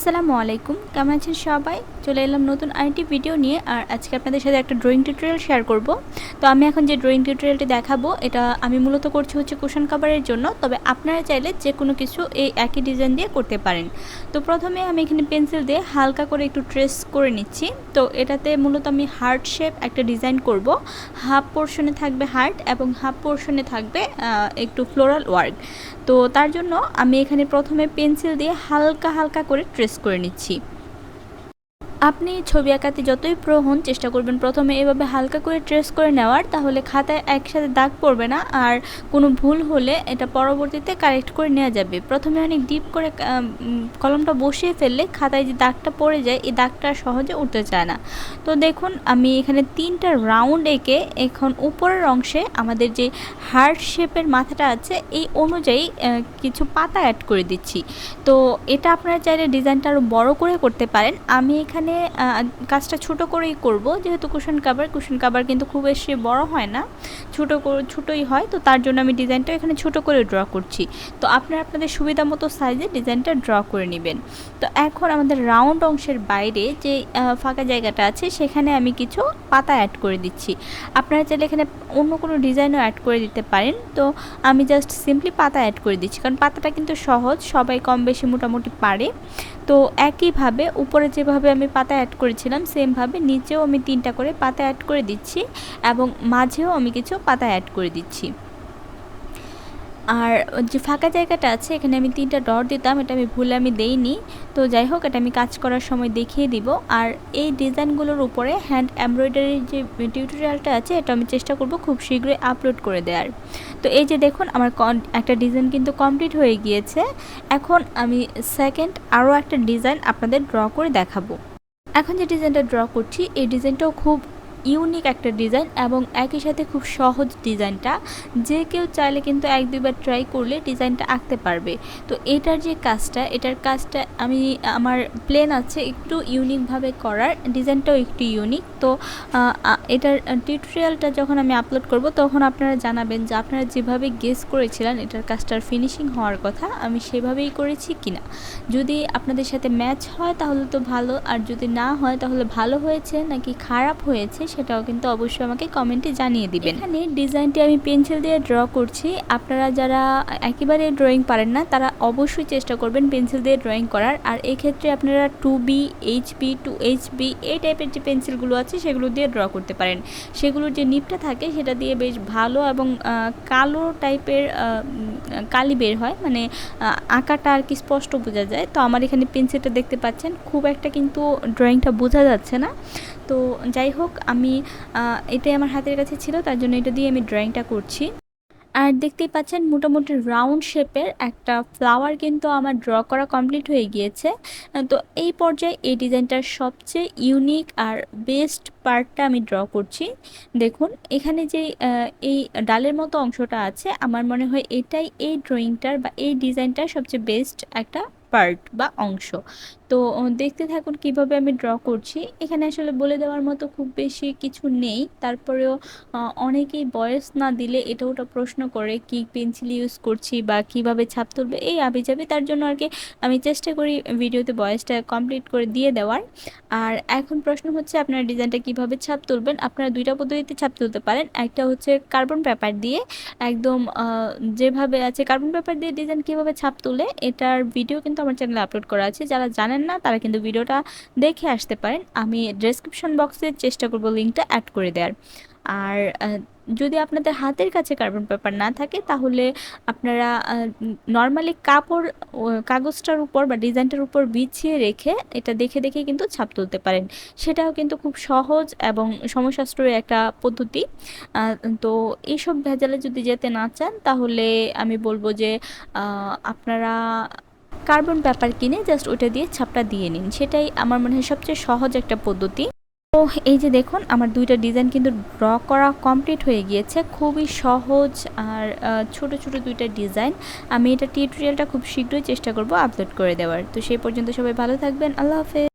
আসসালামু আলাইকুম, কেমন আছেন সবাই? চলে এলাম নতুন আরেকটি ভিডিও নিয়ে। আর আজকে আপনাদের সাথে একটা ড্রয়িং টিউটোরিয়াল শেয়ার করব। তো আমি এখন যে ড্রয়িং টিউটোরিয়ালটি দেখাবো এটা আমি মূলত করছি হচ্ছে কুশন কাভারের জন্য, তবে আপনারা চাইলে যে কোনো কিছু এই একই ডিজাইন দিয়ে করতে পারেন। তো প্রথমে আমি এখানে পেন্সিল দিয়ে হালকা করে একটু ট্রেস করে নিচ্ছি। তো এটাতে মূলত আমি হার্ট শেপ একটা ডিজাইন করব। হাফ পোর্শনে থাকবে হার্ট এবং হাফ পোর্শনে থাকবে একটু ফ্লোরাল ওয়ার্ক। তো তার জন্য আমি এখানে প্রথমে পেন্সিল দিয়ে হালকা হালকা করে ট্রেস করে নিচ্ছি। আপনি ছবি আঁকাতে যতই প্রো হন, চেষ্টা করবেন প্রথমে এভাবে হালকা করে ট্রেস করে নেওয়ার, তাহলে খাতায় একসাথে দাগ পড়বে না আর কোনো ভুল হলে এটা পরবর্তীতে কারেক্ট করে নেওয়া যাবে। প্রথমে অনেক ডিপ করে কলমটা বসিয়ে ফেললে খাতায় যে দাগটা পড়ে যায়, এই দাগটা সহজে উঠতে চায় না। তো দেখুন আমি এখানে 3টা রাউন্ড এঁকে এখন উপরের অংশে আমাদের যে হার্ট শেপের মাথাটা আছে এই অনুযায়ী কিছু পাতা অ্যাড করে দিচ্ছি। তো এটা আপনারা চাইলে ডিজাইনটা আরও বড় করে করতে পারেন। আমি এখানে কাজটা ছোট করেই করব, যেহেতু কুশন কাভার কিন্তু খুব বেশি বড় হয় না, ছোটই হয়। তো তার জন্য আমি ডিজাইনটা এখানে ছোট করে ড্র করছি। তো আপনারা আপনাদের সুবিধা মতো সাইজে ডিজাইনটা ড্র করে নেবেন। তো এখন আমাদের রাউন্ড অংশের বাইরে যে ফাঁকা জায়গাটা আছে সেখানে আমি কিছু পাতা অ্যাড করে দিচ্ছি। আপনারা চাইলে এখানে অন্য কোনো ডিজাইনও অ্যাড করে দিতে পারেন। তো আমি জাস্ট সিম্পলি পাতা অ্যাড করে দিচ্ছি, কারণ পাতাটা কিন্তু সহজ, সবাই কম বেশি মোটামুটি পারে। তো একইভাবে উপরে যেভাবে আমি পাতা অ্যাড করেছিলাম সেমভাবে নিচেও আমি 3টা করে পাতা অ্যাড করে দিচ্ছি এবং মাঝেও আমি কিছু পাতা অ্যাড করে দিচ্ছি। আর যে ফাঁকা জায়গাটা আছে এখানে আমি 3টা ডট দিতাম, এটা আমি ভুলে দেইনি। তো যাই হোক, এটা আমি কাজ করার সময় দেখিয়ে দিব। আর এই ডিজাইনগুলোর উপরে হ্যান্ড এমব্রয়ডারির যে টিউটোরিয়ালটা আছে এটা আমি চেষ্টা করব খুব শীঘ্রই আপলোড করে দেওয়ার। তো এই যে দেখুন আমার একটা ডিজাইন কিন্তু কমপ্লিট হয়ে গিয়েছে। এখন আমি সেকেন্ড আরও একটা ডিজাইন আপনাদের ড্র করে দেখাবো। এখন যে ডিজাইনটা ড্র করছি এই ডিজাইনটাও খুব ইউনিক একটা ডিজাইন এবং একই সাথে খুব সহজ ডিজাইনটা, যে কেউ চাইলে কিন্তু 1-2বার ট্রাই করলে ডিজাইনটা আঁকতে পারবে। তো এটার কাজটা আমি আমার প্লেন আছে একটু ইউনিকভাবে করার, ডিজাইনটাও একটু ইউনিক। তো এটার টিউটোরিয়ালটা যখন আমি আপলোড করব তখন আপনারা জানাবেন যে আপনারা যেভাবে গেস করেছিলেন এটার কাজটার ফিনিশিং হওয়ার কথা আমি সেভাবেই করেছি কিনা। যদি আপনাদের সাথে ম্যাচ হয় তাহলে তো ভালো, আর যদি না হয় তাহলে ভালো হয়েছে নাকি খারাপ হয়েছে সেটাও কিন্তু অবশ্যই আমাকে কমেন্টে জানিয়ে দিবেন। এখানে ডিজাইনটি আমি পেন্সিল দিয়ে ড্র করছি। আপনারা যারা একেবারে ড্রয়িং পারেন না তারা অবশ্যই চেষ্টা করবেন পেন্সিল দিয়ে ড্রয়িং করার। আর এক্ষেত্রে আপনারা 2B, HB, 2HB এই টাইপের যে পেন্সিলগুলো আছে সেগুলো দিয়ে ড্র করতে পারেন। সেগুলোর যে নিপটা থাকে সেটা দিয়ে বেশ ভালো এবং কালো টাইপের কালি বের হয়, মানে আঁকাটা আর কি স্পষ্ট বোঝা যায়। তো আমার এখানে পেন্সিলটা দেখতে পাচ্ছেন, খুব একটা কিন্তু ড্রয়িংটা বোঝা যাচ্ছে না। তো যাই হোক, আমি এটাই আমার হাতের কাছে ছিল, তার জন্য এটা দিয়ে আমি ড্রয়িংটা করছি। আর দেখতেই পাচ্ছেন মোটামুটি রাউন্ড শেপের একটা ফ্লাওয়ার কিন্তু আমার ড্র করা কমপ্লিট হয়ে গিয়েছে। তো এই পর্যায়ে এই ডিজাইনটার সবচেয়ে ইউনিক আর বেস্ট পার্টটা আমি ড্র করছি। দেখুন এখানে যে এই ডালের মতো অংশটা আছে, আমার মনে হয় এটাই এই ড্রয়িংটার বা এই ডিজাইনটার সবচেয়ে বেস্ট একটা পার্ট বা অংশ। তো দেখতে থাকুন কিভাবে আমি ড্র করছি। এখানে আসলে বলে দেওয়ার মতো খুব বেশি কিছু নেই, তারপরেও অনেকেই বয়স না দিলে এটা ওটা প্রশ্ন করে কি পেন্সিল ইউজ করছি বা কিভাবে ছাপ তুলবে এই আবিজাবি, তার জন্য আর কি আমি চেষ্টা করি ভিডিওতে বয়সটা কমপ্লিট করে দিয়ে দেওয়ার। আর এখন প্রশ্ন হচ্ছে আপনারা ডিজাইনটা কিভাবে ছাপ তুলবেন। আপনারা 2টা পদ্ধতিতে ছাপ তুলতে পারেন। একটা হচ্ছে কার্বন পেপার দিয়ে, একদম যেভাবে আছে কার্বন পেপার দিয়ে ডিজাইন কিভাবে ছাপ তুলে এটার ভিডিও কিন্তু আমার চ্যানেলে আপলোড করা আছে। যারা জানেন না তারা কিন্তু ভিডিওটা দেখে আসতে পারেন, আমি ডেসক্রিপশন বক্সে চেষ্টা করব লিঙ্কটা অ্যাড করে দেওয়ার। আর যদি আপনাদের হাতের কাছে কার্বন পেপার না থাকে তাহলে আপনারা নর্মালি কাগজটার উপর বা ডিজাইনটার উপর বিছিয়ে রেখে এটা দেখে দেখে কিন্তু ছাপ তুলতে পারেন। সেটাও কিন্তু খুব সহজ এবং সময় সাশ্রয়ী একটা পদ্ধতি। তো এইসব ভেজালে যদি যেতে না চান তাহলে আমি বলবো যে আপনারা কার্বন পেপার কিনে জাস্ট ওটা দিয়ে ছাপটা দিয়ে নিন, সেটাই আমার মনে হয় সবচেয়ে সহজ একটা পদ্ধতি। তো এই যে দেখুন আমার 2টা ডিজাইন কিন্তু ড্র করা কমপ্লিট হয়ে গিয়েছে, খুবই সহজ আর ছোট ছোট 2টা ডিজাইন। আমি এটা টিউটোরিয়ালটা খুব শীঘ্রই চেষ্টা করব আপলোড করে দেওয়ার। তো সেই পর্যন্ত সবাই ভালো থাকবেন, আল্লাহ হাফেজ।